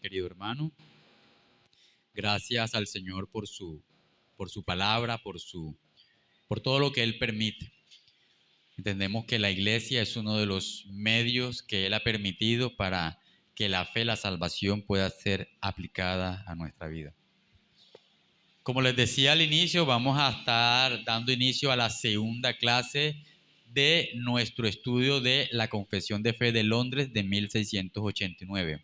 Querido hermano, gracias al Señor por su palabra, por todo lo que Él permite. Entendemos que la iglesia es uno de los medios que Él ha permitido para que la fe, la salvación pueda ser aplicada a nuestra vida. Como les decía al inicio, vamos a estar dando inicio a la segunda clase de nuestro estudio de la Confesión de Fe de Londres de 1689.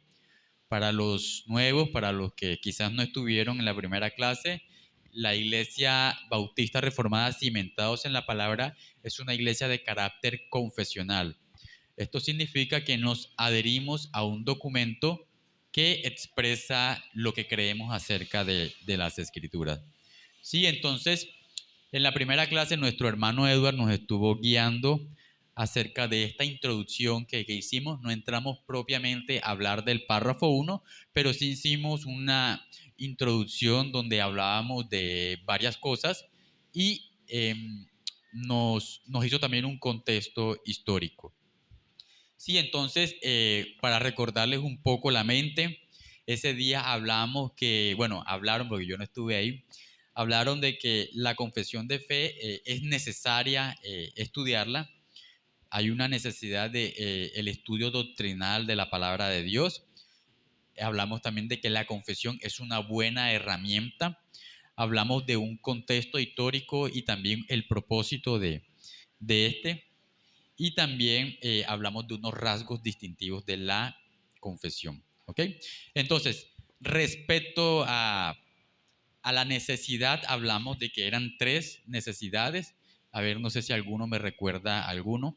Para los nuevos, para los que quizás no estuvieron en la primera clase, la Iglesia Bautista Reformada Cimentados en la Palabra es una iglesia de carácter confesional. Esto significa que nos adherimos a un documento que expresa lo que creemos acerca de las Escrituras. Sí, entonces, en la primera clase nuestro hermano Edward nos estuvo guiando acerca de esta introducción que hicimos. No entramos propiamente a hablar del párrafo 1, pero sí hicimos una introducción donde hablábamos de varias cosas y nos hizo también un contexto histórico. Sí, entonces, para recordarles un poco la mente, ese día hablamos que, bueno, hablaron porque yo no estuve ahí, hablaron de que la confesión de fe es necesaria estudiarla. Hay una necesidad de el estudio doctrinal de la palabra de Dios. Hablamos también de que la confesión es una buena herramienta. Hablamos de un contexto histórico y también el propósito de este. Y también hablamos de unos rasgos distintivos de la confesión. ¿Ok? Entonces, respecto a la necesidad, hablamos de que eran 3 necesidades. A ver, no sé si alguno me recuerda alguno.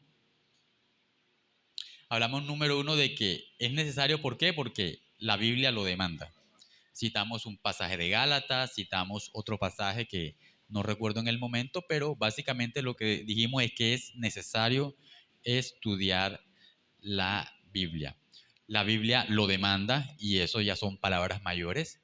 Hablamos número 1 de que es necesario, ¿por qué? Porque la Biblia lo demanda. Citamos un pasaje de Gálatas, citamos otro pasaje que no recuerdo en el momento, pero básicamente lo que dijimos es que es necesario estudiar la Biblia. La Biblia lo demanda y eso ya son palabras mayores,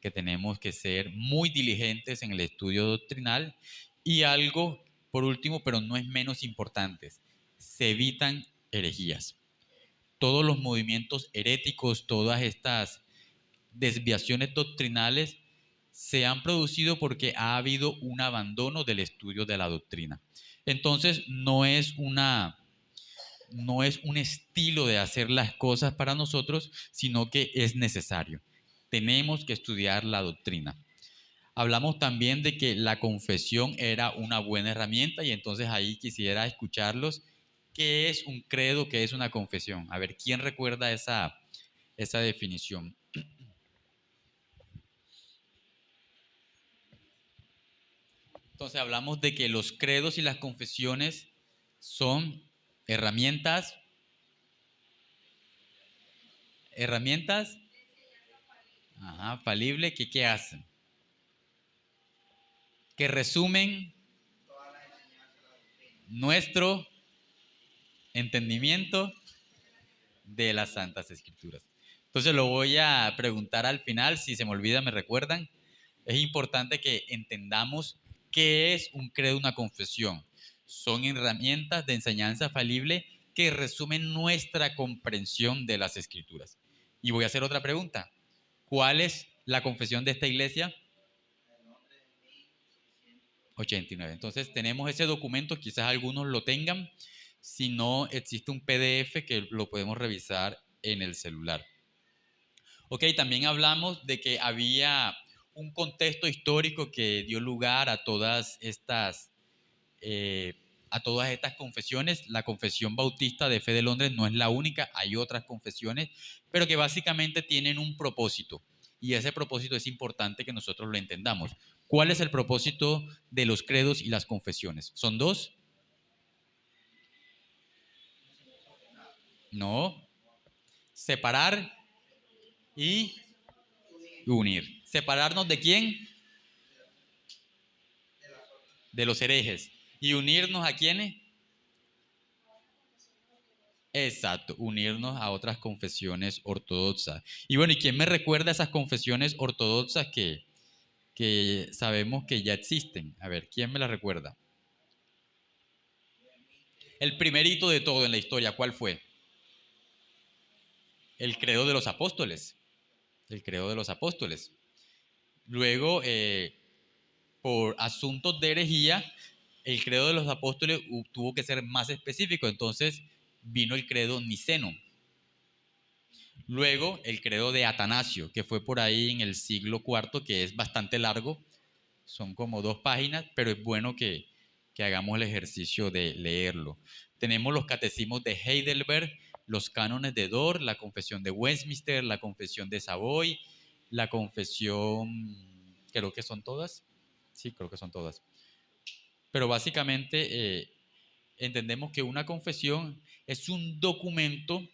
que tenemos que ser muy diligentes en el estudio doctrinal. Y algo, por último, pero no es menos importante, se evitan herejías. Todos los movimientos heréticos, todas estas desviaciones doctrinales se han producido porque ha habido un abandono del estudio de la doctrina. Entonces, no es un estilo de hacer las cosas para nosotros, sino que es necesario. Tenemos que estudiar la doctrina. Hablamos también de que la confesión era una buena herramienta y entonces ahí quisiera escucharlos. ¿Qué es un credo? ¿Qué es una confesión? A ver, ¿quién recuerda esa definición? Entonces hablamos de que los credos y las confesiones son herramientas, falibles, que ¿qué hacen? Que resumen nuestro entendimiento de las Santas Escrituras. Entonces lo voy a preguntar al final, si se me olvida me recuerdan. Es importante que entendamos qué es un credo, una confesión. Son herramientas de enseñanza falible que resumen nuestra comprensión de las Escrituras. Y voy a hacer otra pregunta. ¿Cuál es la confesión de esta iglesia? 89. Entonces tenemos ese documento, quizás algunos lo tengan. Si no, existe un PDF que lo podemos revisar en el celular. Ok, también hablamos de que había un contexto histórico que dio lugar a todas estas confesiones. La Confesión Bautista de Fe de Londres no es la única, hay otras confesiones, pero que básicamente tienen un propósito. Y ese propósito es importante que nosotros lo entendamos. ¿Cuál es el propósito de los credos y las confesiones? ¿Son 2? No. Separar y unir. ¿Separarnos de quién? De los herejes. ¿Y unirnos a quiénes? Exacto, unirnos a otras confesiones ortodoxas. Y bueno, ¿y quién me recuerda esas confesiones ortodoxas que sabemos que ya existen? A ver, ¿quién me las recuerda? El primerito de todo en la historia, ¿cuál fue? El credo de los apóstoles. el credo de los apóstoles. Luego, por asuntos de herejía, el credo de los apóstoles tuvo que ser más específico, entonces vino el credo niceno. Luego el credo de Atanasio, que fue por ahí en el siglo IV, que es bastante largo, son como 2 páginas, pero es bueno que hagamos el ejercicio de leerlo. Tenemos los catecismos de Heidelberg, los cánones de Dort, la confesión de Westminster, la confesión de Savoy, la confesión, creo que son todas, sí, creo que son todas. Pero básicamente entendemos que una confesión es un documento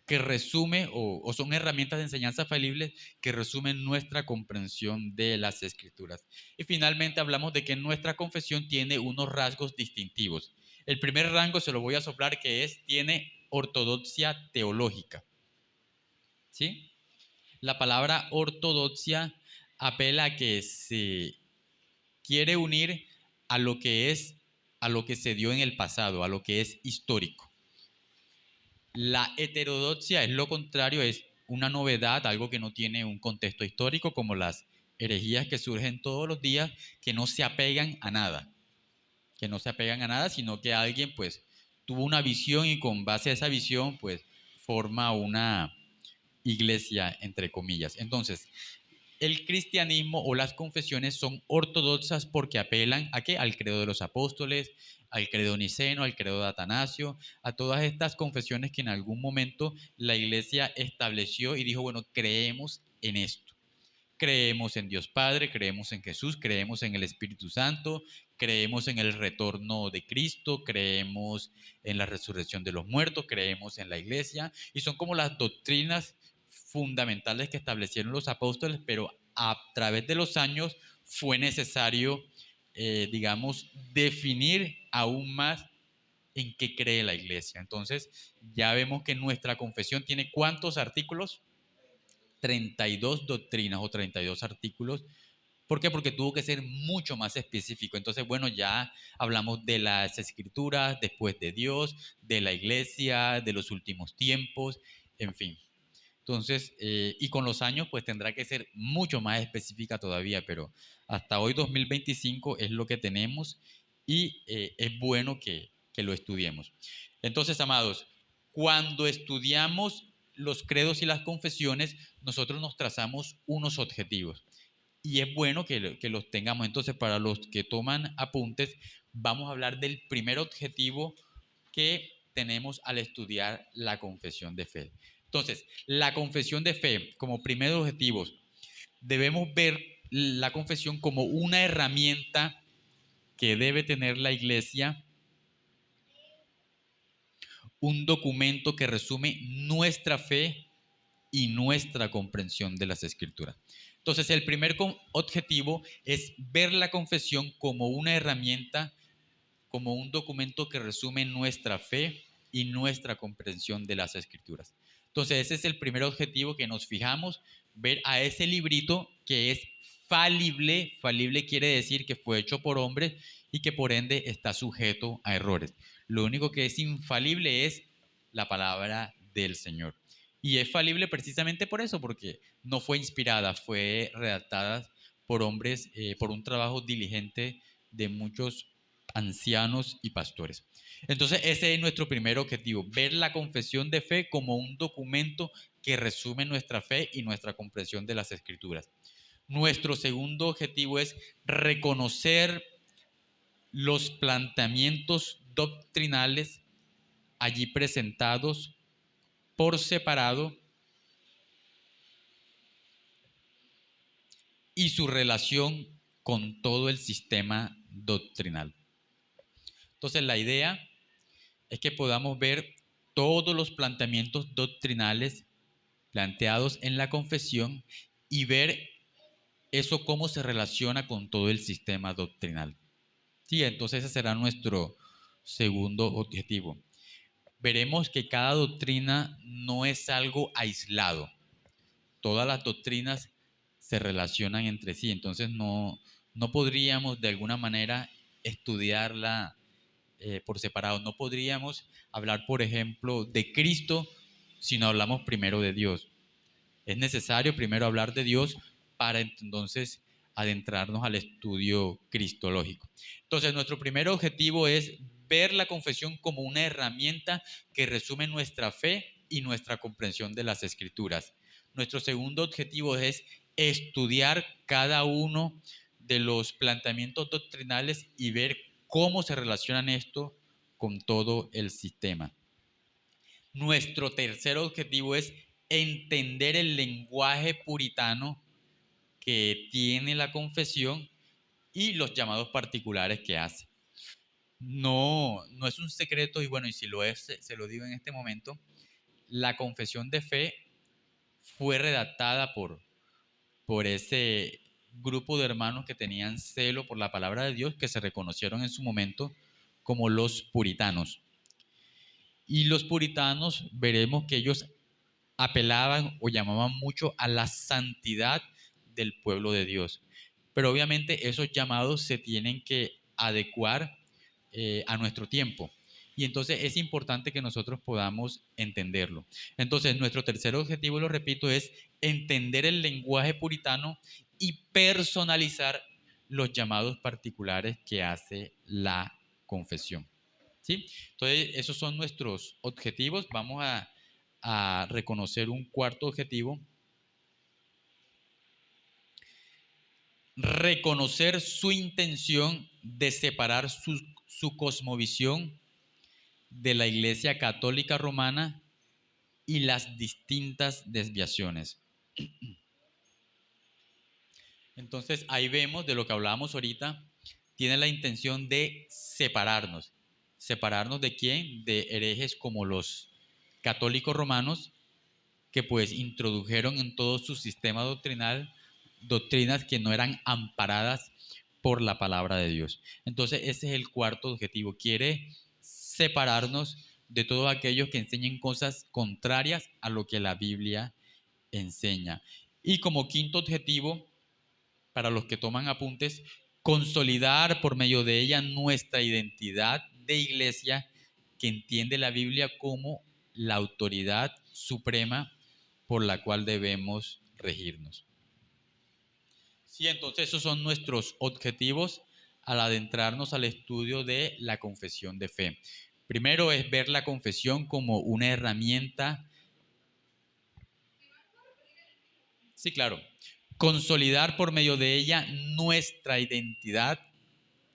que resume o son herramientas de enseñanza falibles que resumen nuestra comprensión de las escrituras. Y finalmente hablamos de que nuestra confesión tiene unos rasgos distintivos. El primer rango se lo voy a soplar, que es, tiene ortodoxia teológica. ¿Sí? La palabra ortodoxia apela a que se quiere unir a lo que es, a lo que se dio en el pasado, a lo que es histórico. La heterodoxia es lo contrario, es una novedad, algo que no tiene un contexto histórico, como las herejías que surgen todos los días, que no se apegan a nada, sino que alguien pues tuvo una visión y con base a esa visión pues forma una iglesia, entre comillas. Entonces, el cristianismo o las confesiones son ortodoxas porque apelan ¿a qué? Al credo de los apóstoles, al credo niceno, al credo de Atanasio, a todas estas confesiones que en algún momento la iglesia estableció y dijo, bueno, creemos en esto. Creemos en Dios Padre, creemos en Jesús, creemos en el Espíritu Santo, creemos en el retorno de Cristo, creemos en la resurrección de los muertos, creemos en la iglesia, y son como las doctrinas fundamentales que establecieron los apóstoles, pero a través de los años fue necesario, digamos, definir aún más en qué cree la iglesia. Entonces, ya vemos que nuestra confesión tiene ¿cuántos artículos? 32 doctrinas o 32 artículos. ¿Por qué? Porque tuvo que ser mucho más específico. Entonces, bueno, ya hablamos de las escrituras, después de Dios, de la iglesia, de los últimos tiempos, en fin. Entonces, y con los años, pues tendrá que ser mucho más específica todavía, pero hasta hoy 2025 es lo que tenemos y es bueno que lo estudiemos. Entonces, amados, cuando estudiamos los credos y las confesiones, nosotros nos trazamos unos objetivos y es bueno que los tengamos. Entonces, para los que toman apuntes, vamos a hablar del primer objetivo que tenemos al estudiar la confesión de fe. Entonces, la confesión de fe como primer objetivo, debemos ver la confesión como una herramienta que debe tener la iglesia, un documento que resume nuestra fe y nuestra comprensión de las escrituras. Entonces, el primer objetivo es ver la confesión como una herramienta, como un documento que resume nuestra fe y nuestra comprensión de las escrituras. Entonces, ese es el primer objetivo que nos fijamos, ver a ese librito que es falible. Falible quiere decir que fue hecho por hombres y que por ende está sujeto a errores. Lo único que es infalible es la palabra del Señor. Y es falible precisamente por eso, porque no fue inspirada, fue redactada por hombres, por un trabajo diligente de muchos ancianos y pastores. Entonces, ese es nuestro primer objetivo, ver la confesión de fe como un documento que resume nuestra fe y nuestra comprensión de las escrituras. Nuestro segundo objetivo es reconocer los planteamientos doctrinales allí presentados por separado y su relación con todo el sistema doctrinal. Entonces, la idea es que podamos ver todos los planteamientos doctrinales planteados en la confesión y ver eso cómo se relaciona con todo el sistema doctrinal. Sí, entonces ese será nuestro segundo objetivo. Veremos que cada doctrina no es algo aislado. Todas las doctrinas se relacionan entre sí, entonces no podríamos de alguna manera estudiarla por separado. No podríamos hablar, por ejemplo, de Cristo si no hablamos primero de Dios. Es necesario primero hablar de Dios para entonces adentrarnos al estudio cristológico. Entonces, nuestro primer objetivo es ver la confesión como una herramienta que resume nuestra fe y nuestra comprensión de las Escrituras. Nuestro segundo objetivo es estudiar cada uno de los planteamientos doctrinales y ver cómo se relacionan esto con todo el sistema. Nuestro tercer objetivo es entender el lenguaje puritano que tiene la confesión y los llamados particulares que hace. No es un secreto, y bueno, y si lo es, se lo digo en este momento, la confesión de fe fue redactada por ese grupo de hermanos que tenían celo por la palabra de Dios, que se reconocieron en su momento como los puritanos. Y los puritanos veremos que ellos apelaban o llamaban mucho a la santidad del pueblo de Dios. Pero obviamente esos llamados se tienen que adecuar a nuestro tiempo. Y entonces es importante que nosotros podamos entenderlo. Entonces nuestro tercer objetivo, lo repito, es entender el lenguaje puritano y personalizar los llamados particulares que hace la confesión. ¿Sí? Entonces esos son nuestros objetivos. Vamos a reconocer un cuarto objetivo: reconocer su intención de separar su cosmovisión de la Iglesia Católica Romana y las distintas desviaciones. Entonces ahí vemos de lo que hablábamos ahorita, tiene la intención de separarnos. ¿Separarnos de quién? De herejes como los católicos romanos, que pues introdujeron en todo su sistema doctrinal doctrinas que no eran amparadas por la palabra de Dios. Entonces ese es el cuarto objetivo. Quiere separarnos de todos aquellos que enseñen cosas contrarias a lo que la Biblia enseña. Y como quinto objetivo, para los que toman apuntes, consolidar por medio de ella nuestra identidad de iglesia que entiende la Biblia como la autoridad suprema por la cual debemos regirnos. Sí, entonces esos son nuestros objetivos al adentrarnos al estudio de la confesión de fe. Primero es ver la confesión como una herramienta. Sí, claro. Consolidar por medio de ella nuestra identidad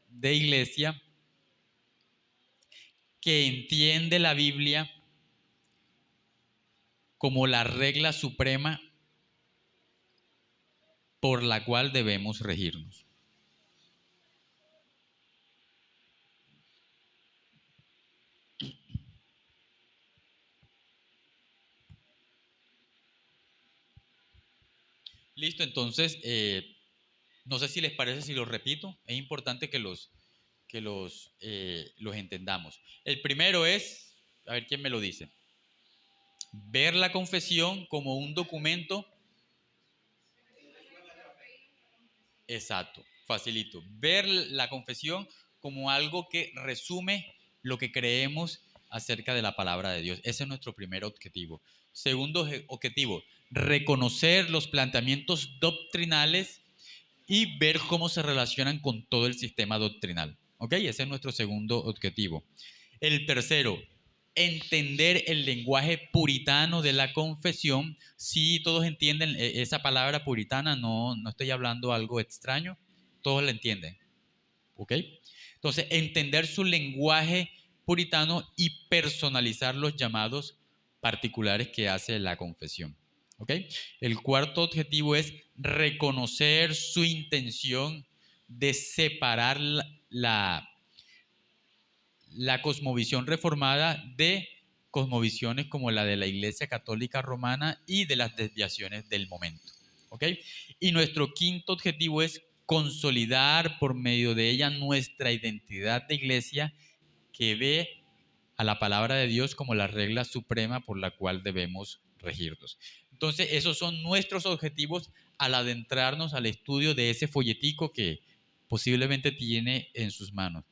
de iglesia que entiende la Biblia como la regla suprema por la cual debemos regirnos. Listo, entonces, no sé si les parece si los repito, es importante que los entendamos. El primero es, a ver quién me lo dice, ver la confesión como un documento. Exacto, facilito. Ver la confesión como algo que resume lo que creemos acerca de la palabra de Dios. Ese es nuestro primer objetivo. Segundo objetivo, reconocer los planteamientos doctrinales y ver cómo se relacionan con todo el sistema doctrinal. ¿Ok? Ese es nuestro segundo objetivo. El tercero, entender el lenguaje puritano de la confesión. Si todos entienden esa palabra puritana, no estoy hablando algo extraño, todos la entienden. ¿Ok? Entonces, entender su lenguaje puritano y personalizar los llamados particulares que hace la confesión. ¿Ok? El cuarto objetivo es reconocer su intención de separar la cosmovisión reformada de cosmovisiones como la de la Iglesia Católica Romana y de las desviaciones del momento. ¿Ok? Y nuestro quinto objetivo es consolidar por medio de ella nuestra identidad de iglesia que ve a la palabra de Dios como la regla suprema por la cual debemos regirnos. Entonces, esos son nuestros objetivos al adentrarnos al estudio de ese folletico que posiblemente tiene en sus manos.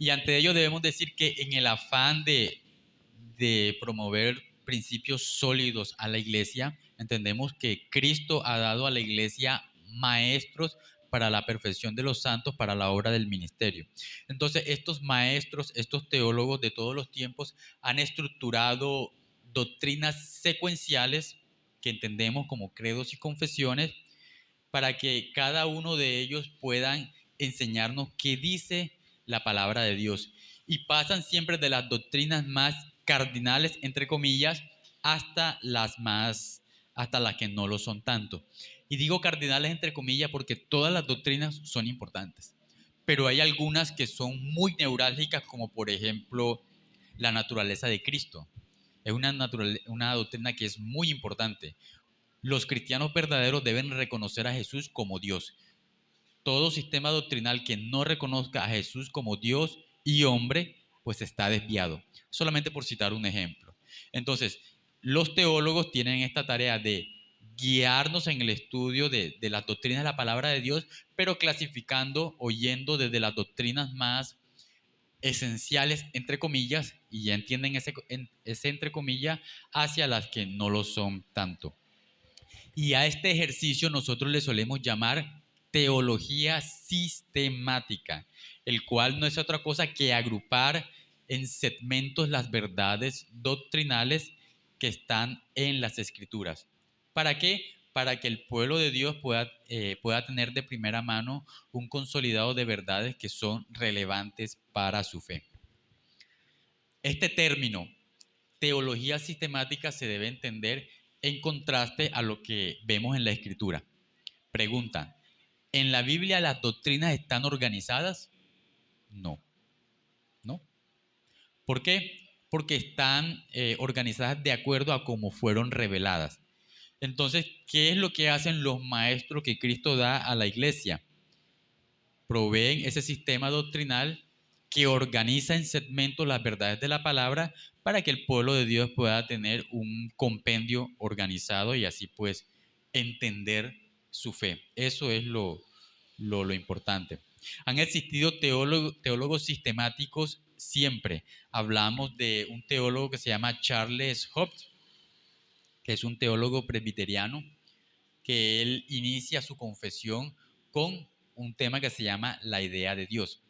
Y ante ello debemos decir que en el afán de promover principios sólidos a la iglesia, entendemos que Cristo ha dado a la iglesia maestros para la perfección de los santos, para la obra del ministerio. Entonces, estos maestros, estos teólogos de todos los tiempos han estructurado doctrinas secuenciales que entendemos como credos y confesiones para que cada uno de ellos puedan enseñarnos qué dice la palabra de Dios. Y pasan siempre de las doctrinas más cardinales, entre comillas, hasta las que no lo son tanto. Y digo cardinales entre comillas porque todas las doctrinas son importantes, pero hay algunas que son muy neurálgicas, como por ejemplo la naturaleza de Cristo. Es una doctrina que es muy importante. Los cristianos verdaderos deben reconocer a Jesús como Dios. Todo sistema doctrinal que no reconozca a Jesús como Dios y hombre, pues está desviado. Solamente por citar un ejemplo. Entonces, los teólogos tienen esta tarea de guiarnos en el estudio de las doctrinas de la palabra de Dios, pero clasificando, oyendo desde las doctrinas más esenciales, entre comillas, y ya entienden ese entre comillas, hacia las que no lo son tanto. Y a este ejercicio nosotros le solemos llamar teología sistemática, el cual no es otra cosa que agrupar en segmentos las verdades doctrinales que están en las escrituras. ¿Para qué? Para que el pueblo de Dios pueda tener de primera mano un consolidado de verdades que son relevantes para su fe. Este término, teología sistemática, se debe entender en contraste a lo que vemos en la Escritura. Pregunta, ¿en la Biblia las doctrinas están organizadas? No, ¿no? ¿Por qué? Porque están organizadas de acuerdo a cómo fueron reveladas. Entonces, ¿qué es lo que hacen los maestros que Cristo da a la iglesia? Proveen ese sistema doctrinal que organiza en segmentos las verdades de la palabra para que el pueblo de Dios pueda tener un compendio organizado y así pues entender su fe. Eso es lo importante. Han existido teólogos sistemáticos siempre. Hablamos de un teólogo que se llama Charles Hobbes, que es un teólogo presbiteriano, que él inicia su confesión con un tema que se llama la idea de Dios.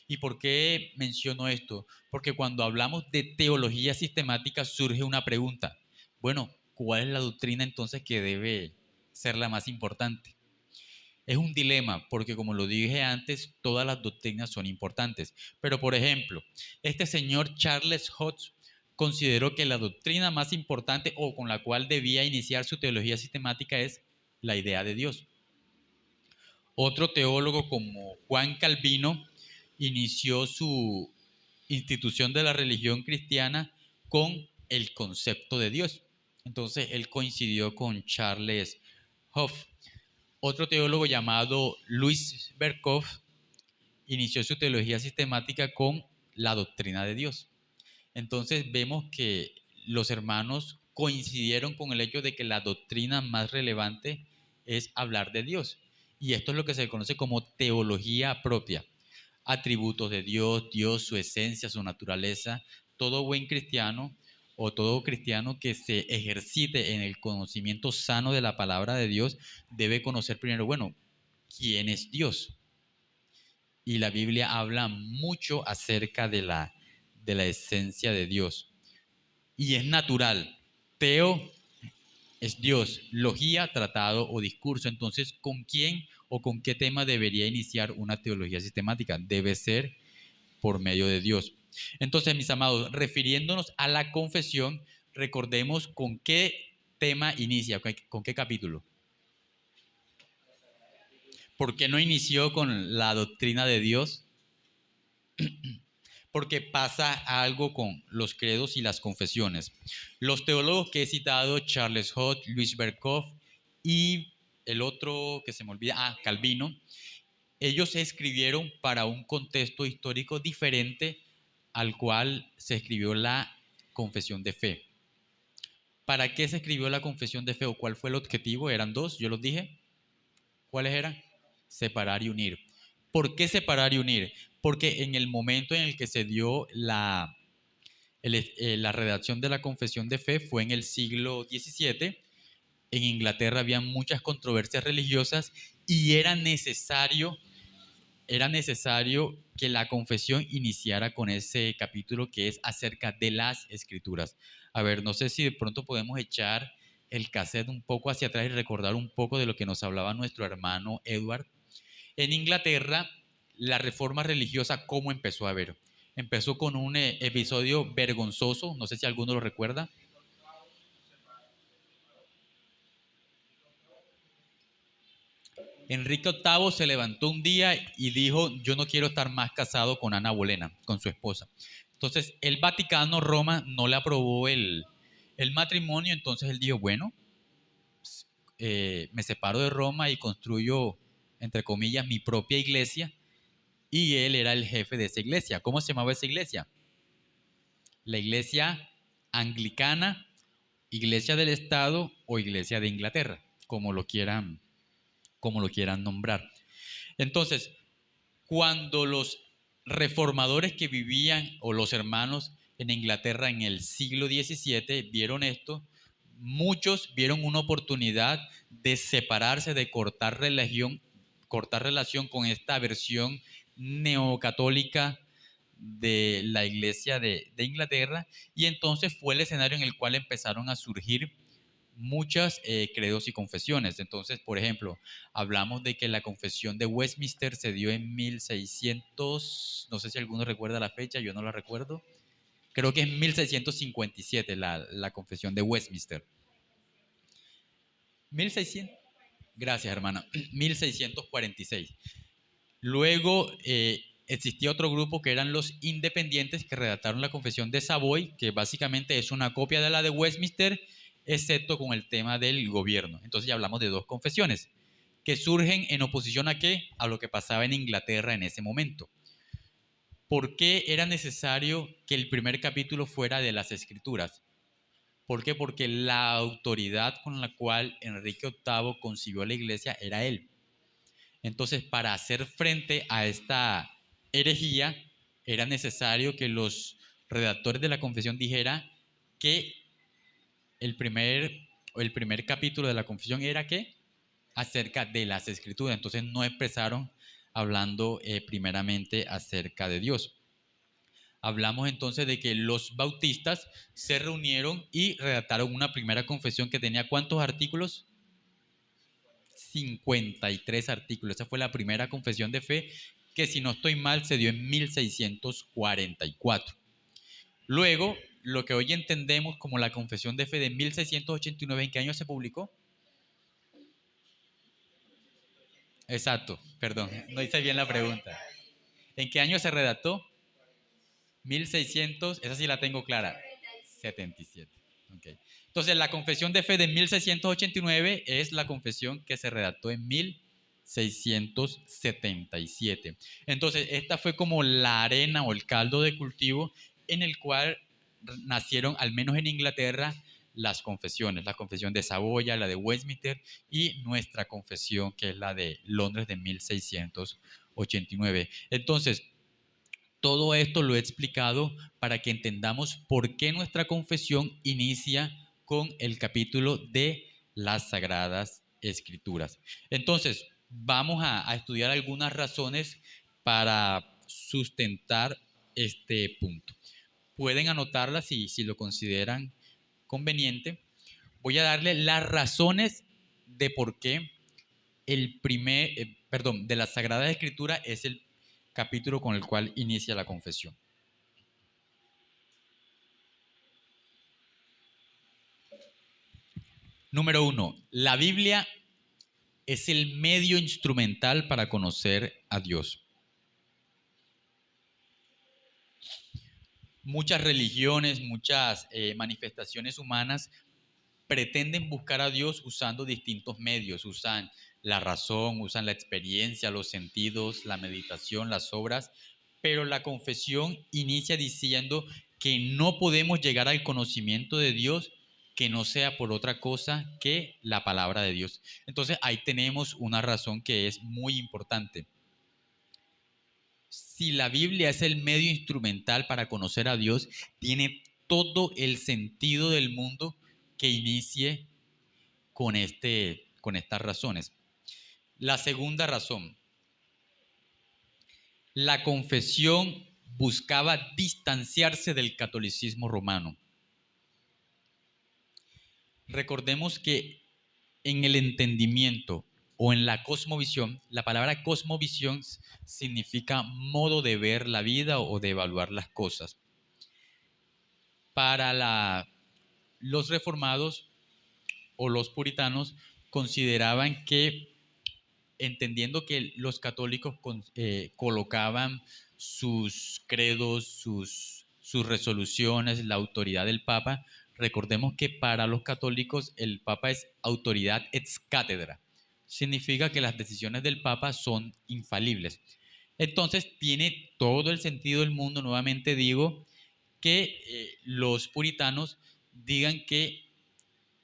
¿Y por qué menciono esto? Porque cuando hablamos de teología sistemática surge una pregunta. Bueno, ¿cuál es la doctrina entonces que debe ser la más importante? Es un dilema porque, como lo dije antes, todas las doctrinas son importantes. Pero, por ejemplo, este señor Charles Hodge consideró que la doctrina más importante o con la cual debía iniciar su teología sistemática es la idea de Dios. Otro teólogo como Juan Calvino inició su institución de la religión cristiana con el concepto de Dios. Entonces él coincidió con Charles Hoff. Otro teólogo llamado Louis Berkhof inició su teología sistemática con la doctrina de Dios. Entonces vemos que los hermanos coincidieron con el hecho de que la doctrina más relevante es hablar de Dios. Y esto es lo que se conoce como teología propia. Atributos de Dios, Dios, su esencia, su naturaleza. Todo buen cristiano o todo cristiano que se ejercite en el conocimiento sano de la palabra de Dios debe conocer primero, bueno, ¿quién es Dios? Y la Biblia habla mucho acerca de la esencia de Dios. Y es natural. Teo es Dios, logía, tratado o discurso. Entonces, ¿con quién o con qué tema debería iniciar una teología sistemática? Debe ser por medio de Dios. Entonces, mis amados, refiriéndonos a la confesión, recordemos con qué tema inicia, con qué capítulo. ¿Por qué no inició con la doctrina de Dios? Porque pasa algo con los credos y las confesiones. Los teólogos que he citado, Charles Hodge, Louis Berkhof y el otro que se me olvida, Calvino, ellos se escribieron para un contexto histórico diferente al cual se escribió la confesión de fe. ¿Para qué se escribió la confesión de fe o cuál fue el objetivo? Eran dos, yo los dije. ¿Cuáles eran? Separar y unir. ¿Por qué separar y unir? porque en el momento en el que se dio la redacción de la Confesión de Fe fue en el siglo XVII. En Inglaterra había muchas controversias religiosas y era necesario que la confesión iniciara con ese capítulo que es acerca de las escrituras. A ver, no sé si de pronto podemos echar el cassette un poco hacia atrás y recordar un poco de lo que nos hablaba nuestro hermano Edward. En Inglaterra, la reforma religiosa, ¿cómo empezó a ver? Empezó con un episodio vergonzoso, no sé si alguno lo recuerda. Enrique VIII se levantó un día y dijo, yo no quiero estar más casado con Ana Bolena, con su esposa. Entonces, el Vaticano, Roma, no le aprobó el matrimonio, entonces él dijo, bueno, me separo de Roma y construyo, entre comillas, mi propia iglesia, y él era el jefe de esa iglesia. ¿Cómo se llamaba esa iglesia? La iglesia anglicana, iglesia del Estado o iglesia de Inglaterra, como lo quieran nombrar. Entonces, cuando los reformadores que vivían o los hermanos en Inglaterra en el siglo XVII vieron esto, muchos vieron una oportunidad de separarse, de cortar relación con esta versión neocatólica de la iglesia de Inglaterra, y entonces fue el escenario en el cual empezaron a surgir muchas credos y confesiones. Entonces, por ejemplo, hablamos de que la confesión de Westminster se dio en 1600, no sé si alguno recuerda la fecha, yo no la recuerdo. Creo que es 1657 la confesión de Westminster. 1600, gracias hermana, 1646. Luego existía otro grupo que eran los independientes que redactaron la confesión de Savoy, que básicamente es una copia de la de Westminster, excepto con el tema del gobierno. Entonces ya hablamos de dos confesiones que surgen en oposición a qué? A lo que pasaba en Inglaterra en ese momento. ¿Por qué era necesario que el primer capítulo fuera de las Escrituras? ¿Por qué? Porque la autoridad con la cual Enrique VIII concibió la iglesia era él. Entonces, para hacer frente a esta herejía, era necesario que los redactores de la confesión dijeran que el primer capítulo de la confesión era que acerca de las escrituras. Entonces no empezaron hablando primeramente acerca de Dios. Hablamos entonces de que los bautistas se reunieron y redactaron una primera confesión que tenía ¿cuántos artículos? 53 artículos. Esa fue la primera confesión de fe que, si no estoy mal, se dio en 1644. Luego, lo que hoy entendemos como la confesión de fe de 1689, ¿en qué año se publicó? Exacto, perdón, no hice bien la pregunta. ¿En qué año se redactó? 1600, esa sí la tengo clara. 77. Okay. Entonces, la confesión de fe de 1689 es la confesión que se redactó en 1677. Entonces, esta fue como la arena o el caldo de cultivo en el cual nacieron, al menos en Inglaterra, las confesiones. La confesión de Saboya, la de Westminster y nuestra confesión, que es la de Londres de 1689. Entonces, todo esto lo he explicado para que entendamos por qué nuestra confesión inicia con el capítulo de las Sagradas Escrituras. Entonces, vamos a estudiar algunas razones para sustentar este punto. Pueden anotarlas si lo consideran conveniente. Voy a darle las razones de por qué de la Sagrada Escritura es el capítulo con el cual inicia la confesión. Número 1. La Biblia es el medio instrumental para conocer a Dios. Muchas religiones, muchas manifestaciones humanas pretenden buscar a Dios usando distintos medios. Usan la razón, usan la experiencia, los sentidos, la meditación, las obras, pero la confesión inicia diciendo que no podemos llegar al conocimiento de Dios que no sea por otra cosa que la palabra de Dios. Entonces ahí tenemos una razón que es muy importante. si la Biblia es el medio instrumental para conocer a Dios, tiene todo el sentido del mundo que inicie con estas razones. La segunda razón, la confesión buscaba distanciarse del catolicismo romano. Recordemos que en el entendimiento o en la cosmovisión, la palabra cosmovisión significa modo de ver la vida o de evaluar las cosas. Para los reformados o los puritanos consideraban que, entendiendo que los católicos colocaban sus credos, sus resoluciones, la autoridad del Papa, recordemos que para los católicos el Papa es autoridad ex cátedra. Significa que las decisiones del Papa son infalibles. Entonces tiene todo el sentido del mundo, nuevamente digo, que los puritanos digan que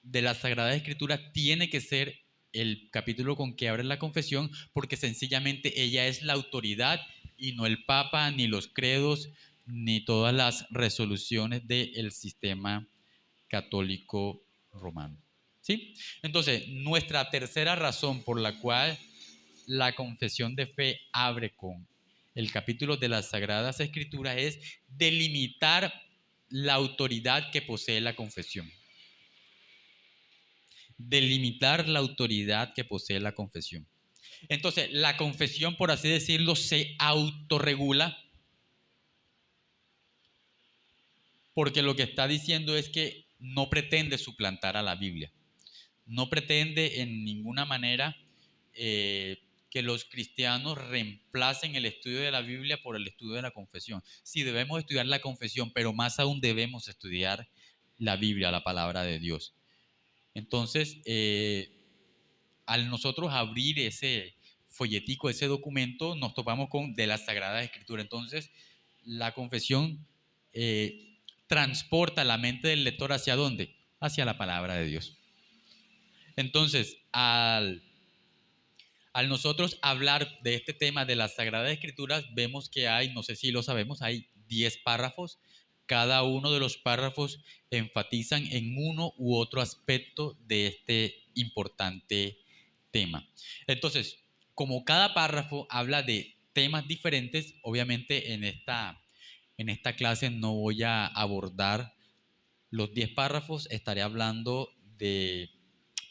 de la Sagrada Escritura tiene que ser el capítulo con que abre la confesión, porque sencillamente ella es la autoridad y no el Papa, ni los credos, ni todas las resoluciones del sistema católico romano. ¿Sí? Entonces, nuestra tercera razón por la cual la confesión de fe abre con el capítulo de las Sagradas Escrituras es delimitar la autoridad que posee la confesión. Delimitar la autoridad que posee la confesión. Entonces, la confesión, por así decirlo, se autorregula porque lo que está diciendo es que no pretende suplantar a la Biblia. No pretende en ninguna manera que los cristianos reemplacen el estudio de la Biblia por el estudio de la confesión. Sí, debemos estudiar la confesión, pero más aún debemos estudiar la Biblia, la palabra de Dios. Entonces, al nosotros abrir ese folletico, ese documento, nos topamos con de la Sagrada Escritura. Entonces, la confesión transporta la mente del lector ¿hacia dónde? Hacia la palabra de Dios. Entonces, al nosotros hablar de este tema de las Sagradas Escrituras, vemos que hay, no sé si lo sabemos, hay 10 párrafos. Cada uno de los párrafos enfatizan en uno u otro aspecto de este importante tema. Entonces, como cada párrafo habla de temas diferentes, obviamente en esta clase no voy a abordar los 10 párrafos, estaré hablando de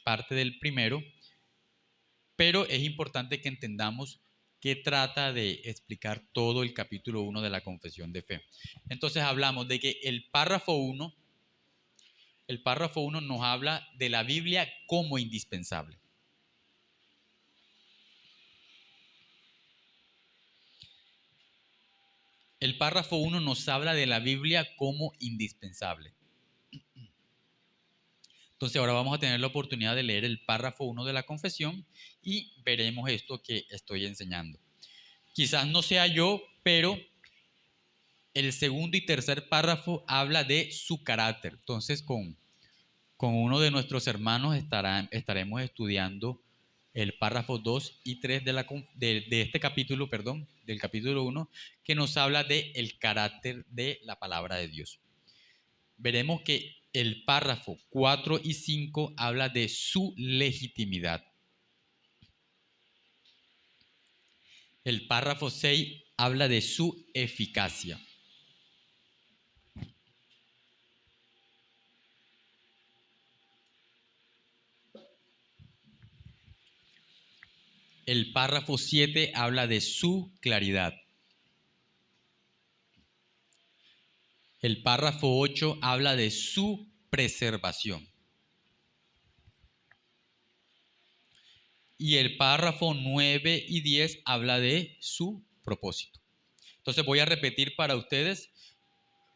parte del primero, pero es importante que entendamos que trata de explicar todo el capítulo 1 de la Confesión de Fe. Entonces hablamos de que el párrafo 1 nos habla de la Biblia como indispensable. El párrafo 1 nos habla de la Biblia como indispensable. Entonces ahora vamos a tener la oportunidad de leer el párrafo 1 de la confesión y veremos esto que estoy enseñando. Quizás no sea yo, pero el segundo y tercer párrafo habla de su carácter. Entonces con uno de nuestros hermanos estaremos estudiando el párrafo 2 y 3 de este capítulo, del capítulo 1, que nos habla del carácter de la palabra de Dios. Veremos que el párrafo 4 y 5 habla de su legitimidad. El párrafo 6 habla de su eficacia. El párrafo 7 habla de su claridad. El párrafo 8 habla de su preservación. Y el párrafo 9 y 10 habla de su propósito. Entonces voy a repetir para ustedes,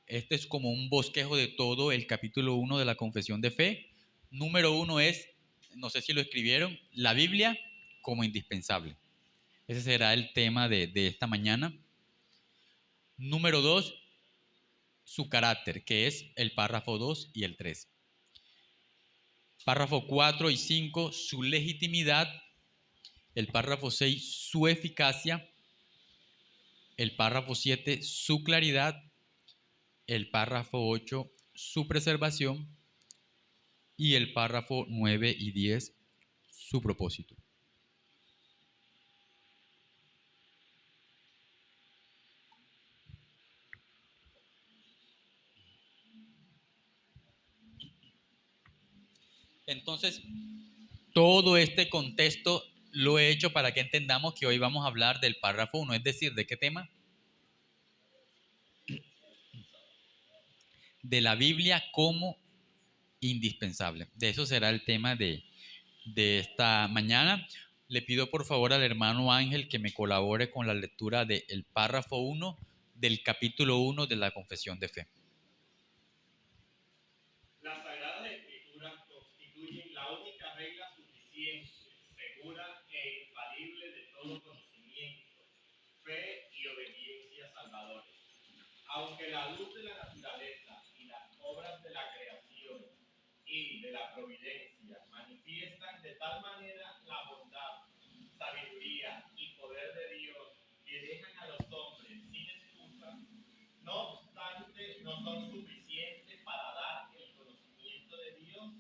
este es como un bosquejo de todo el capítulo 1 de la Confesión de Fe. Número 1 es, no sé si lo escribieron, la Biblia como indispensable. Ese será el tema de esta mañana. Número 2, su carácter, que es el párrafo 2 y el 3. Párrafo 4 y 5, su legitimidad. El párrafo 6, su eficacia. el párrafo 7, su claridad, el párrafo 8, su preservación, y el párrafo 9 y 10, su propósito. Entonces, todo este contexto lo he hecho para que entendamos que hoy vamos a hablar del párrafo 1, es decir, ¿de qué tema? De la Biblia como indispensable. De eso será el tema de esta mañana. Le pido por favor al hermano Ángel que me colabore con la lectura del párrafo 1 del capítulo 1 de la Confesión de Fe. Las Sagradas Escrituras constituyen la única regla suficiente, segura e infalible de todo conocimiento, fe y obediencia salvadores. Aunque la luz de la naturaleza y las obras de la creación y de la providencia manifiestan de tal manera la bondad, sabiduría y poder de Dios que dejan a los hombres sin excusa, no obstante no son suficientes para dar el conocimiento de Dios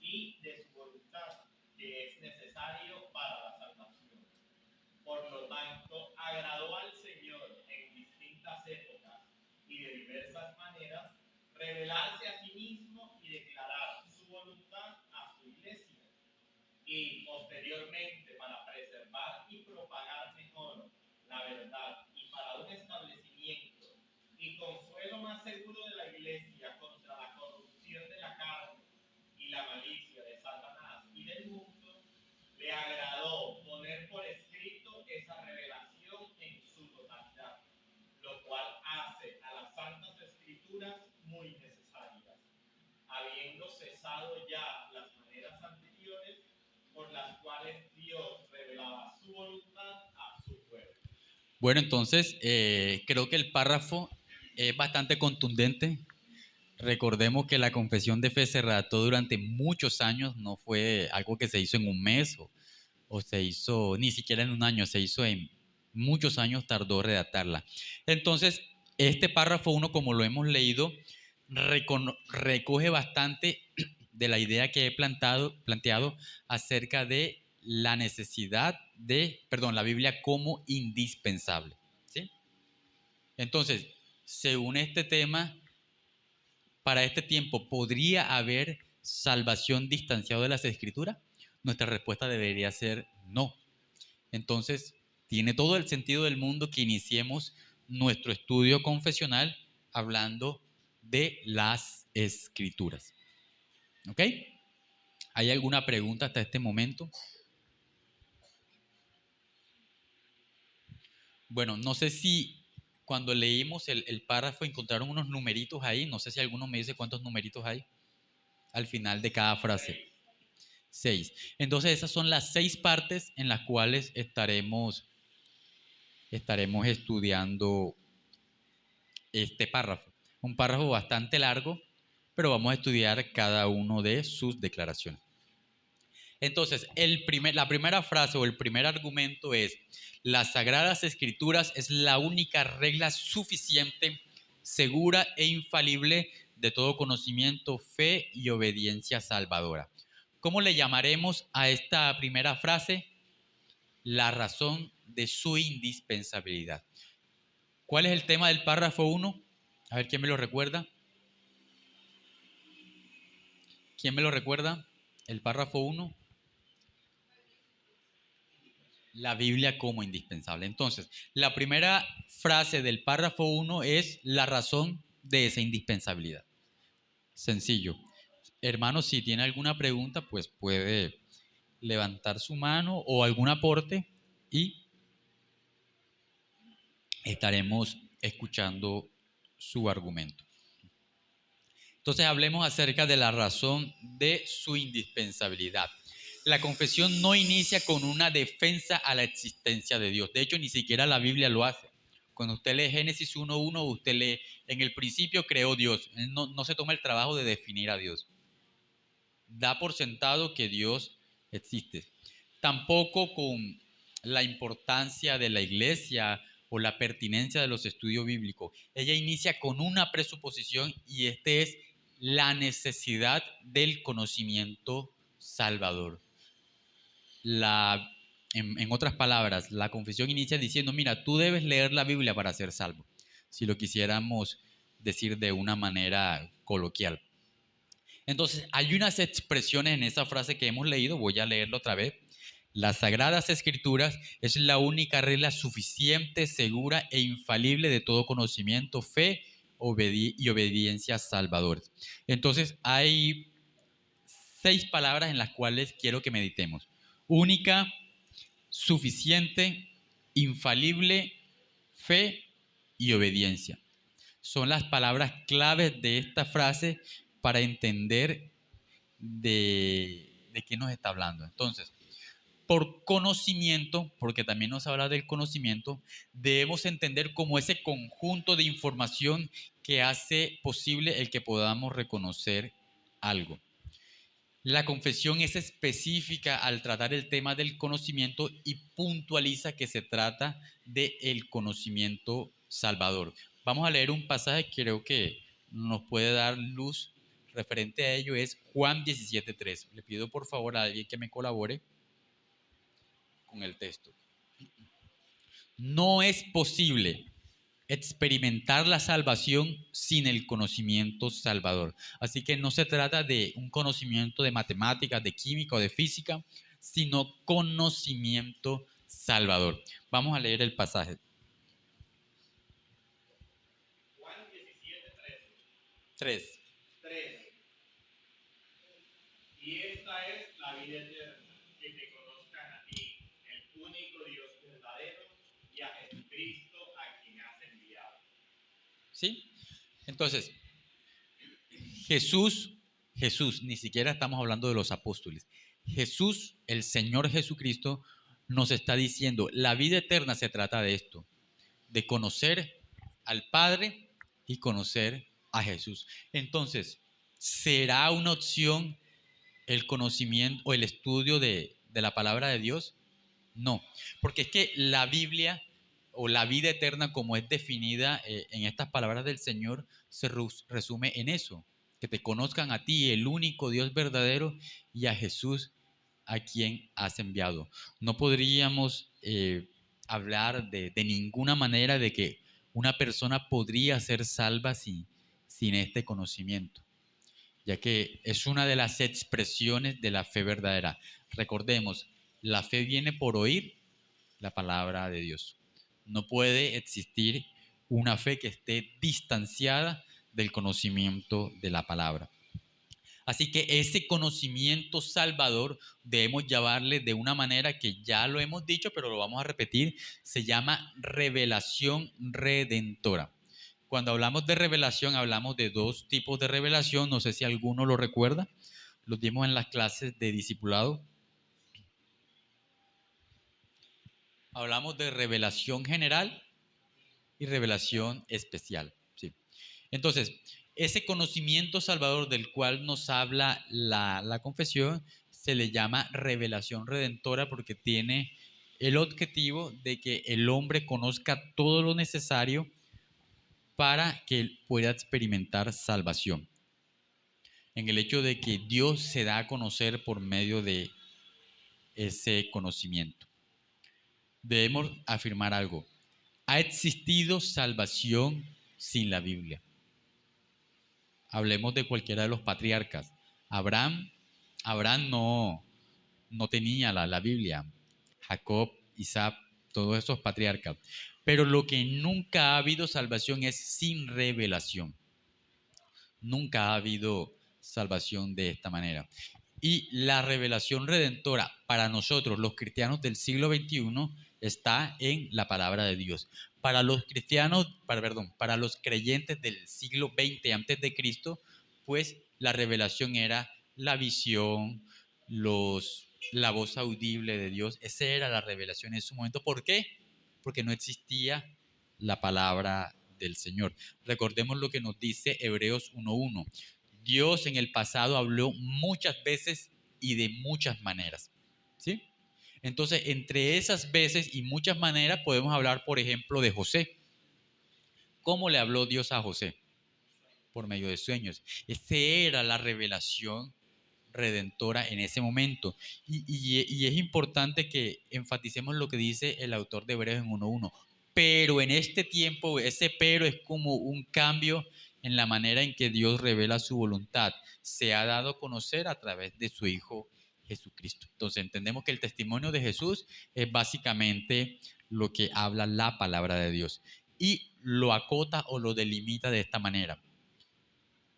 y de su voluntad, que es necesario para la salvación. Por lo tanto, agradó al Señor en distintas épocas y de diversas maneras revelarse a sí mismo y declarar su voluntad a su iglesia. Y posteriormente, para preservar y propagar mejor la verdad y para un establecimiento y consuelo más seguro de la iglesia contra la corrupción de la carne y la malicia de Satanás y del mundo, le agradó poner por escrito esa revelación en su totalidad, lo cual hace a las Santas Escrituras muy necesarias, habiendo cesado ya las maneras anteriores por las cuales Dios revelaba su voluntad a su pueblo. Bueno, entonces creo que el párrafo es bastante contundente. Recordemos que la confesión de fe se redactó durante muchos años, no fue algo que se hizo en un mes o se hizo ni siquiera en un año, se hizo en muchos años, tardó redactarla. Entonces, este párrafo 1, como lo hemos leído, recoge bastante de la idea que he planteado acerca de la necesidad de, la Biblia como indispensable, ¿sí? Entonces, según este tema, para este tiempo, ¿podría haber salvación distanciado de las Escrituras? Nuestra respuesta debería ser no. Entonces, tiene todo el sentido del mundo que iniciemos nuestro estudio confesional hablando de las Escrituras. ¿Ok? ¿Hay alguna pregunta hasta este momento? Bueno, no sé si cuando leímos el párrafo encontraron unos numeritos ahí. No sé si alguno me dice cuántos numeritos hay al final de cada frase. 6. Entonces esas son las 6 partes en las cuales estaremos estudiando este párrafo. Un párrafo bastante largo, pero vamos a estudiar cada uno de sus declaraciones. Entonces, la primera frase o el primer argumento es: las Sagradas Escrituras es la única regla suficiente, segura e infalible de todo conocimiento, fe y obediencia salvadora. ¿Cómo le llamaremos a esta primera frase? La razón de su indispensabilidad. ¿Cuál es el tema del párrafo 1? A ver, ¿quién me lo recuerda? ¿Quién me lo recuerda? El párrafo 1. La Biblia como indispensable. Entonces, la primera frase del párrafo 1 es la razón de esa indispensabilidad. Sencillo. Hermano, si tiene alguna pregunta, pues puede levantar su mano o algún aporte y estaremos escuchando su argumento. Entonces hablemos acerca de la razón de su indispensabilidad. La confesión no inicia con una defensa a la existencia de Dios. De hecho, ni siquiera la Biblia lo hace. Cuando usted lee Génesis 1:1, usted lee: en el principio creó Dios. Él no se toma el trabajo de definir a Dios. Da por sentado que Dios existe. Tampoco con la importancia de la iglesia o la pertinencia de los estudios bíblicos, ella inicia con una presuposición y este es la necesidad del conocimiento salvador. En otras palabras, la confesión inicia diciendo, mira, tú debes leer la Biblia para ser salvo, si lo quisiéramos decir de una manera coloquial. Entonces, hay unas expresiones en esa frase que hemos leído, voy a leerlo otra vez. Las Sagradas Escrituras es la única regla suficiente, segura e infalible de todo conocimiento, fe y obediencia salvadores. Entonces, hay 6 palabras en las cuales quiero que meditemos. Única, suficiente, infalible, fe y obediencia. Son las palabras claves de esta frase para entender de qué nos está hablando. Entonces, por conocimiento, porque también nos habla del conocimiento, debemos entender como ese conjunto de información que hace posible el que podamos reconocer algo. La confesión es específica al tratar el tema del conocimiento y puntualiza que se trata del conocimiento salvador. Vamos a leer un pasaje que creo que nos puede dar luz referente a ello, es Juan 17:3. Le pido por favor a alguien que me colabore con el texto. No es posible experimentar la salvación sin el conocimiento salvador. Así que no se trata de un conocimiento de matemáticas, de química o de física, sino conocimiento salvador. Vamos a leer el pasaje. Juan 17, 3. 3. Y esta es la vida eterna, que te conozcan a ti, el único Dios verdadero, y a Jesucristo a quien has enviado. ¿Sí? Entonces, Jesús, ni siquiera estamos hablando de los apóstoles. Jesús, el Señor Jesucristo, nos está diciendo, la vida eterna se trata de esto, de conocer al Padre y conocer a Jesús. Entonces, ¿será una opción el conocimiento o el estudio de la palabra de Dios? No, porque es que la Biblia o la vida eterna como es definida en estas palabras del Señor se resume en eso, que te conozcan a ti, el único Dios verdadero, y a Jesús a quien has enviado. No podríamos hablar de ninguna manera de que una persona podría ser salva sin este conocimiento, ya que es una de las expresiones de la fe verdadera. Recordemos, la fe viene por oír la palabra de Dios. No puede existir una fe que esté distanciada del conocimiento de la palabra. Así que ese conocimiento salvador debemos llamarle de una manera que ya lo hemos dicho, pero lo vamos a repetir, se llama revelación redentora. Cuando hablamos de revelación, hablamos de 2 tipos de revelación, no sé si alguno lo recuerda, los dimos en las clases de discipulado. Hablamos de revelación general y revelación especial. ¿Sí? Entonces, ese conocimiento salvador del cual nos habla la confesión se le llama revelación redentora porque tiene el objetivo de que el hombre conozca todo lo necesario para que él pueda experimentar salvación. En el hecho de que Dios se da a conocer por medio de ese conocimiento. Debemos afirmar algo. ¿Ha existido salvación sin la Biblia? Hablemos de cualquiera de los patriarcas. Abraham no tenía la Biblia. Jacob, Isaac, todos esos patriarcas. Pero lo que nunca ha habido salvación es sin revelación. Nunca ha habido salvación de esta manera. Y la revelación redentora para nosotros, los cristianos del siglo XXI, está en la palabra de Dios. Para los cristianos, para los creyentes del siglo XX antes de Cristo, pues la revelación era la visión, la voz audible de Dios. Esa era la revelación en su momento. ¿Por qué? Porque no existía la palabra del Señor. Recordemos lo que nos dice Hebreos 1:1. Dios en el pasado habló muchas veces y de muchas maneras. ¿Sí? Entonces, entre esas veces y muchas maneras podemos hablar, por ejemplo, de José. ¿Cómo le habló Dios a José? Por medio de sueños. Esa era la revelación redentora en ese momento. Y es importante que enfaticemos lo que dice el autor de Hebreos en 1.1. Pero en este tiempo, ese pero es como un cambio en la manera en que Dios revela su voluntad. Se ha dado a conocer a través de su Hijo Jesucristo. Entonces entendemos que el testimonio de Jesús es básicamente lo que habla la palabra de Dios. Y lo acota o lo delimita de esta manera.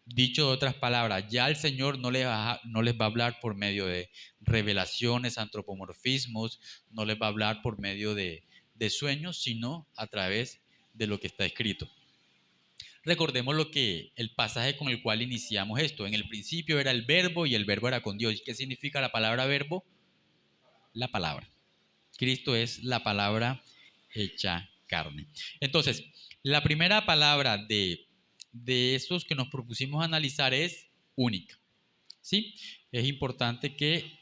Dicho de otras palabras, ya el Señor no les va a hablar por medio de revelaciones, antropomorfismos, no les va a hablar por medio de sueños, sino a través de lo que está escrito. Recordemos el pasaje con el cual iniciamos esto. En el principio era el verbo y el verbo era con Dios. ¿Qué significa la palabra verbo? La palabra. Cristo es la palabra hecha carne. Entonces, la primera palabra de esos que nos propusimos analizar es única. ¿Sí? Es importante que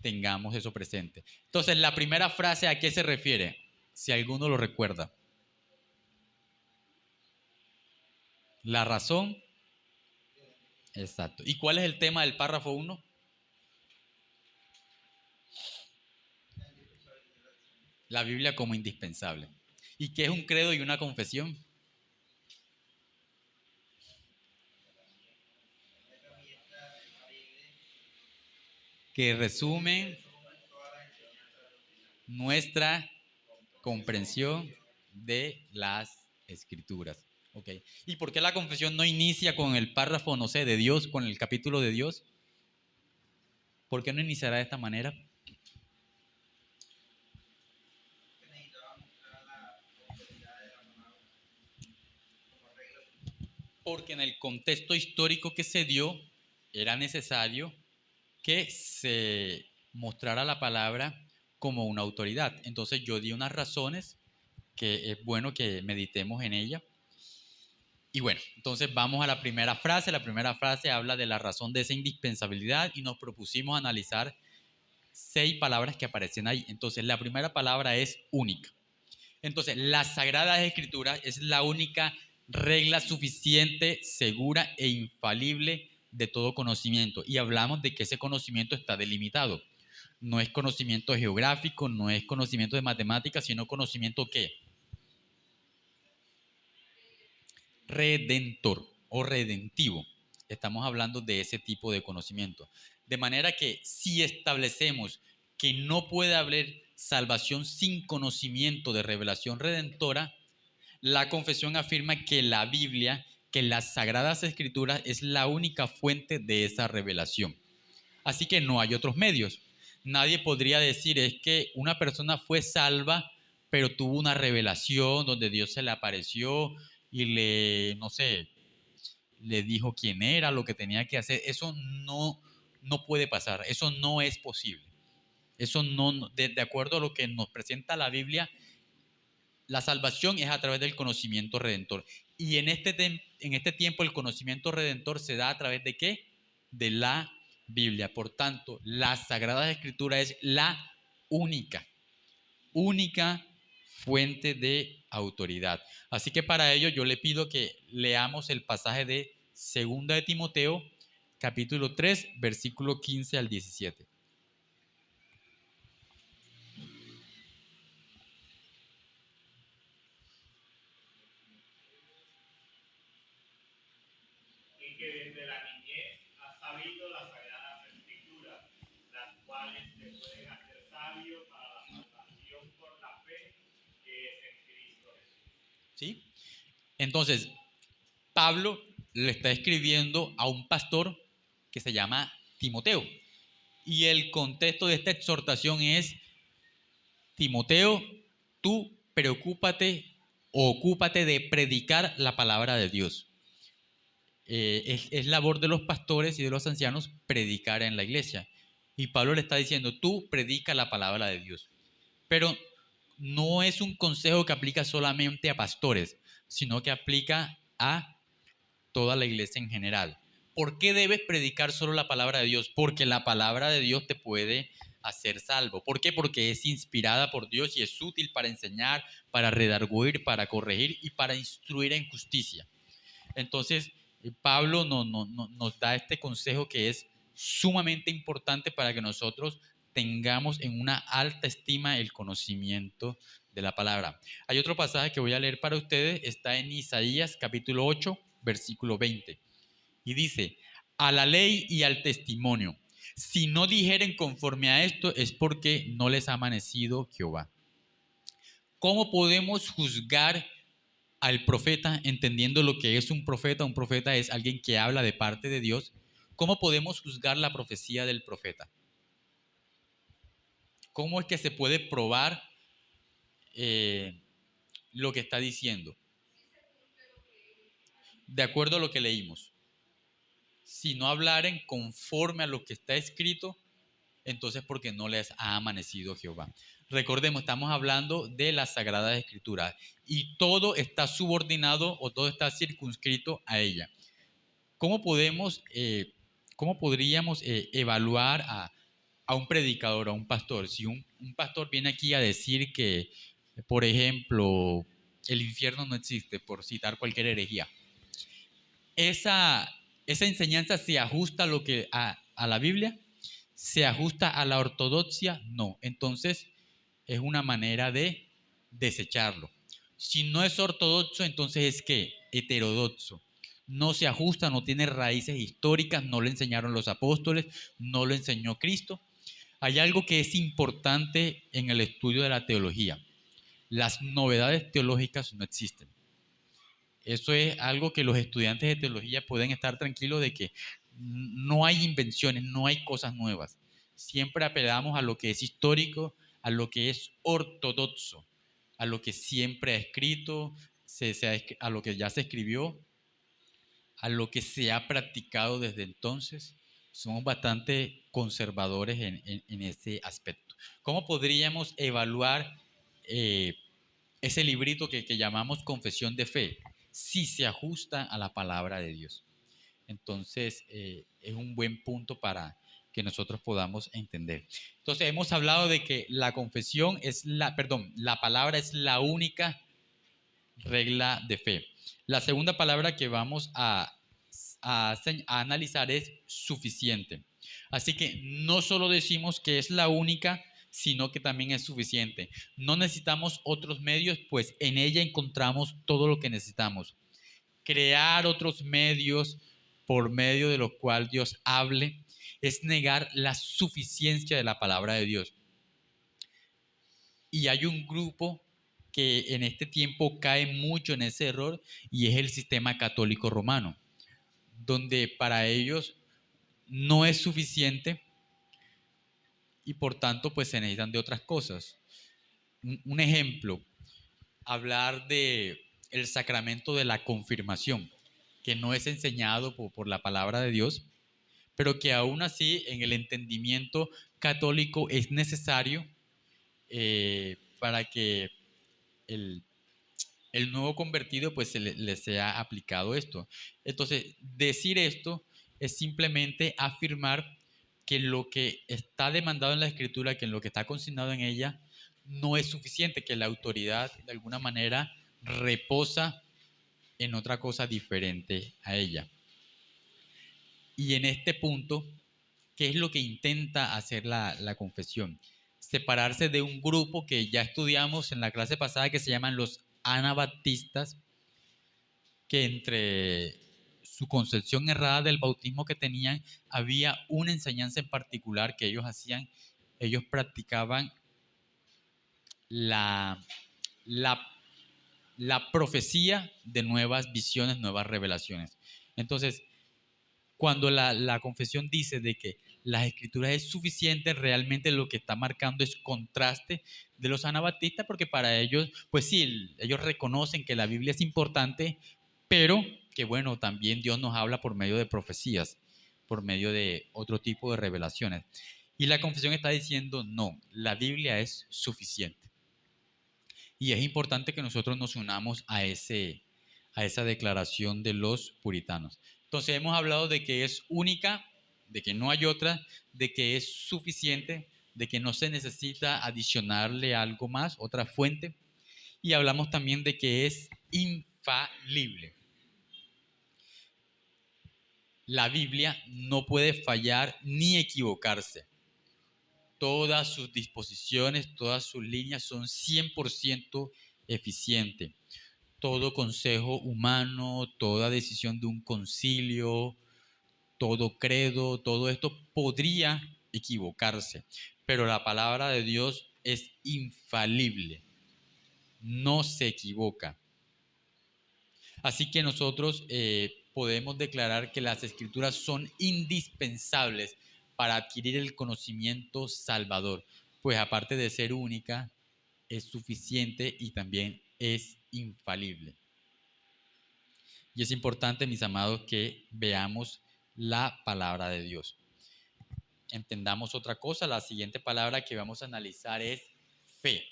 tengamos eso presente. Entonces, la primera frase, ¿a qué se refiere? Si alguno lo recuerda. La razón. Exacto. ¿Y cuál es el tema del párrafo 1? La Biblia como indispensable. ¿Y qué es un credo y una confesión? Que resumen nuestra comprensión de las escrituras. Okay. ¿Y por qué la confesión no inicia con el párrafo, no sé, de Dios, con el capítulo de Dios? ¿Por qué no iniciará de esta manera? Porque en el contexto histórico que se dio, era necesario que se mostrara la palabra como una autoridad. Entonces yo di unas razones que es bueno que meditemos en ella. Y bueno, entonces vamos a la primera frase. La primera frase habla de la razón de esa indispensabilidad y nos propusimos analizar 6 palabras que aparecen ahí. Entonces la primera palabra es única. Entonces las Sagradas Escrituras es la única regla suficiente, segura e infalible de todo conocimiento. Y hablamos de que ese conocimiento está delimitado. No es conocimiento geográfico, no es conocimiento de matemáticas, sino conocimiento ¿qué? Redentor o redentivo. Estamos hablando de ese tipo de conocimiento. De manera que si establecemos que no puede haber salvación sin conocimiento de revelación redentora, la confesión afirma que la Biblia, que las Sagradas Escrituras es la única fuente de esa revelación. Así que no hay otros medios. Nadie podría decir es que una persona fue salva, pero tuvo una revelación donde Dios se le apareció y no sé, le dijo quién era, lo que tenía que hacer. Eso no puede pasar, eso no es posible. Eso no, de acuerdo a lo que nos presenta la Biblia, la salvación es a través del conocimiento redentor. Y en este tiempo el conocimiento redentor se da a través de ¿qué? De la Biblia. Por tanto, la Sagrada Escritura es la única fuente de autoridad. Así que para ello yo le pido que leamos el pasaje de 2 de Timoteo, capítulo 3, versículo 15 al 17. Y que desde la niñez has sabido las sagradas escrituras, las cuales te pueden hacer sabio para la salvación por la fe que es en Cristo Jesús. ¿Sí? Entonces, Pablo le está escribiendo a un pastor que se llama Timoteo. Y el contexto de esta exhortación es: Timoteo, tú preocúpate o ocúpate de predicar la palabra de Dios. Es labor de los pastores y de los ancianos predicar en la iglesia. Y Pablo le está diciendo, tú predica la palabra de Dios. Pero no es un consejo que aplica solamente a pastores, sino que aplica a toda la iglesia en general. ¿Por qué debes predicar solo la palabra de Dios? Porque la palabra de Dios te puede a ser salvo. ¿Por qué? Porque es inspirada por Dios y es útil para enseñar, para redarguir, para corregir y para instruir en justicia. Entonces, Pablo nos da este consejo que es sumamente importante para que nosotros tengamos en una alta estima el conocimiento de la palabra. Hay otro pasaje que voy a leer para ustedes, está en Isaías capítulo 8, versículo 20, y dice: a la ley y al testimonio, si no dijeren conforme a esto, es porque no les ha amanecido Jehová. ¿Cómo podemos juzgar al profeta, entendiendo lo que es un profeta? Un profeta es alguien que habla de parte de Dios. ¿Cómo podemos juzgar la profecía del profeta? ¿Cómo es que se puede probar eh, lo que está diciendo? De acuerdo a lo que leímos. Si no hablaren conforme a lo que está escrito, entonces porque no les ha amanecido Jehová. Recordemos, estamos hablando de las Sagradas Escrituras y todo está subordinado o todo está circunscrito a ella. ¿Cómo podríamos evaluar a un predicador, a un pastor? Si un pastor viene aquí a decir que, por ejemplo, el infierno no existe, por citar cualquier herejía, esa enseñanza se ajusta a la Biblia, se ajusta a la ortodoxia, no. Entonces es una manera de desecharlo. Si no es ortodoxo, entonces es que heterodoxo. No se ajusta, no tiene raíces históricas, no lo enseñaron los apóstoles, no lo enseñó Cristo. Hay algo que es importante en el estudio de la teología. Las novedades teológicas no existen. Eso es algo que los estudiantes de teología pueden estar tranquilos de que no hay invenciones, no hay cosas nuevas. Siempre apelamos a lo que es histórico, a lo que es ortodoxo, a lo que siempre ha escrito, a lo que ya se escribió, a lo que se ha practicado desde entonces. Somos bastante conservadores en ese aspecto. ¿Cómo podríamos evaluar ese librito que llamamos Confesión de Fe? Si se ajusta a la palabra de Dios. Entonces, es un buen punto para que nosotros podamos entender. Entonces, hemos hablado de que la confesión la palabra es la única regla de fe. La segunda palabra que vamos a analizar es suficiente. Así que no solo decimos que es la única, sino que también es suficiente. No necesitamos otros medios, pues en ella encontramos todo lo que necesitamos. Crear otros medios por medio de los cuales Dios hable es negar la suficiencia de la palabra de Dios. Y hay un grupo que en este tiempo cae mucho en ese error y es el sistema católico romano, donde para ellos no es suficiente y por tanto pues se necesitan de otras cosas. Un ejemplo, hablar de el sacramento de la confirmación, que no es enseñado por la palabra de Dios, pero que aún así en el entendimiento católico es necesario para que el, el nuevo convertido pues le sea aplicado esto. Entonces, decir esto es simplemente afirmar que lo que está demandado en la escritura, que lo que está consignado en ella, no es suficiente, que la autoridad de alguna manera reposa en otra cosa diferente a ella. Y en este punto, ¿qué es lo que intenta hacer la confesión? Separarse de un grupo que ya estudiamos en la clase pasada que se llaman los anabaptistas, que entre su concepción errada del bautismo que tenían, había una enseñanza en particular que ellos hacían. Ellos practicaban la, la, la profecía de nuevas visiones, nuevas revelaciones. Entonces, cuando la confesión dice de que las escrituras es suficiente, realmente lo que está marcando es contraste de los anabaptistas, porque para ellos, pues sí, ellos reconocen que la Biblia es importante, pero que bueno, también Dios nos habla por medio de profecías, por medio de otro tipo de revelaciones. Y la confesión está diciendo, no, la Biblia es suficiente. Y es importante que nosotros nos unamos a esa declaración de los puritanos. Entonces hemos hablado de que es única, de que no hay otra, de que es suficiente, de que no se necesita adicionarle algo más, otra fuente, y hablamos también de que es infalible. La Biblia no puede fallar ni equivocarse. Todas sus disposiciones, todas sus líneas son 100% eficientes. Todo consejo humano, toda decisión de un concilio, todo credo, todo esto podría equivocarse, pero la palabra de Dios es infalible, no se equivoca. Así que nosotros podemos declarar que las escrituras son indispensables para adquirir el conocimiento salvador, pues aparte de ser única, es suficiente y también es infalible. Y es importante, mis amados, que veamos la palabra de Dios. Entendamos otra cosa, la siguiente palabra que vamos a analizar es fe.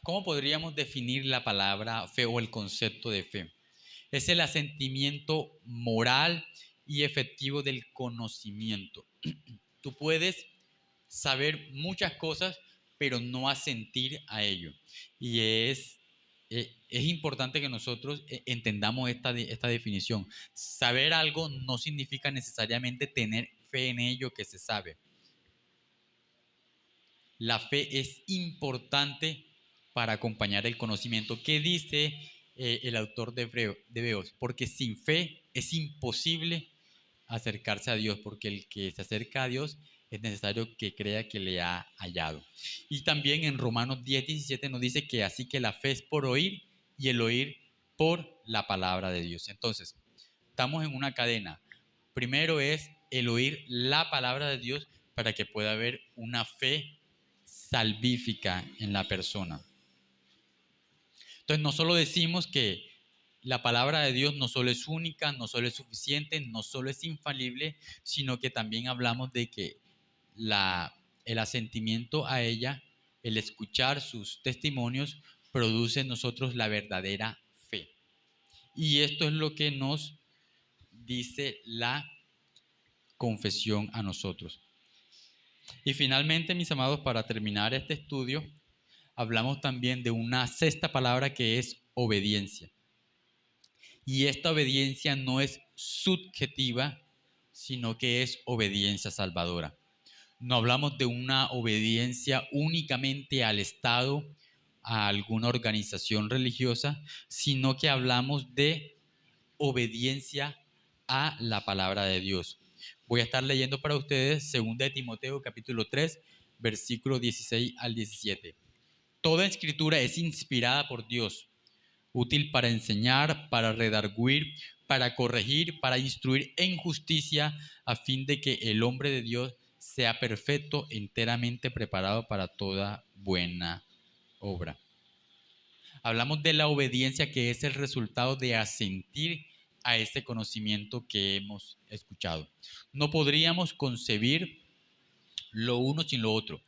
¿Cómo podríamos definir la palabra fe o el concepto de fe? Es el asentimiento moral y efectivo del conocimiento. Tú puedes saber muchas cosas, pero no asentir a ello. Y es importante que nosotros entendamos esta definición. Saber algo no significa necesariamente tener fe en ello que se sabe. La fe es importante para acompañar el conocimiento. ¿Qué dice el autor de Hebreos? Porque sin fe es imposible acercarse a Dios, porque el que se acerca a Dios es necesario que crea que le ha hallado. Y también en Romanos 10:17 nos dice que así que la fe es por oír y el oír por la palabra de Dios. Entonces, estamos en una cadena. Primero es el oír la palabra de Dios para que pueda haber una fe salvífica en la persona. Entonces, no solo decimos que la palabra de Dios no solo es única, no solo es suficiente, no solo es infalible, sino que también hablamos de que el asentimiento a ella, el escuchar sus testimonios, produce en nosotros la verdadera fe. Y esto es lo que nos dice la confesión a nosotros. Y finalmente, mis amados, para terminar este estudio, hablamos también de una sexta palabra que es obediencia. Y esta obediencia no es subjetiva, sino que es obediencia salvadora. No hablamos de una obediencia únicamente al Estado, a alguna organización religiosa, sino que hablamos de obediencia a la palabra de Dios. Voy a estar leyendo para ustedes 2 de Timoteo capítulo 3, versículo 16 al 17. Toda escritura es inspirada por Dios, útil para enseñar, para redarguir, para corregir, para instruir en justicia, a fin de que el hombre de Dios sea perfecto, enteramente preparado para toda buena obra. Hablamos de la obediencia, que es el resultado de asentir a ese conocimiento que hemos escuchado. No podríamos concebir lo uno sin lo otro.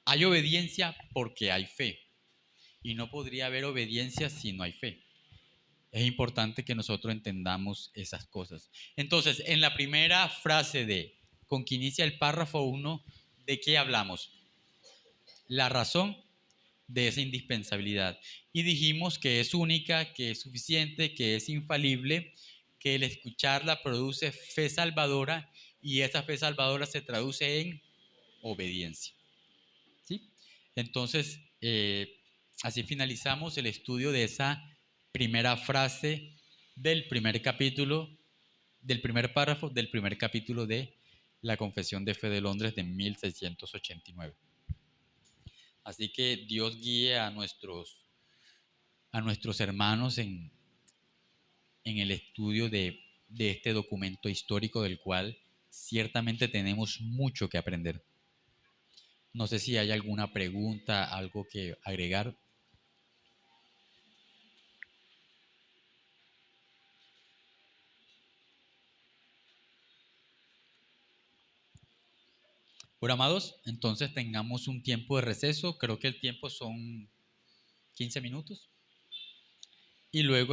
Hay obediencia porque hay fe, y no podría haber obediencia si no hay fe. Es importante que nosotros entendamos esas cosas. Entonces, en la primera frase con que inicia el párrafo 1, ¿de qué hablamos? La razón de esa indispensabilidad. Y dijimos que es única, que es suficiente, que es infalible, que el escucharla produce fe salvadora y esa fe salvadora se traduce en obediencia. ¿Sí? Entonces, así finalizamos el estudio de esa primera frase del primer capítulo, del primer párrafo del primer capítulo de la Confesión de Fe de Londres de 1689. Así que Dios guíe a nuestros hermanos en el estudio de este documento histórico del cual ciertamente tenemos mucho que aprender. No sé si hay alguna pregunta, algo que agregar. Bueno, amados, entonces tengamos un tiempo de receso. Creo que el tiempo son 15 minutos. Y luego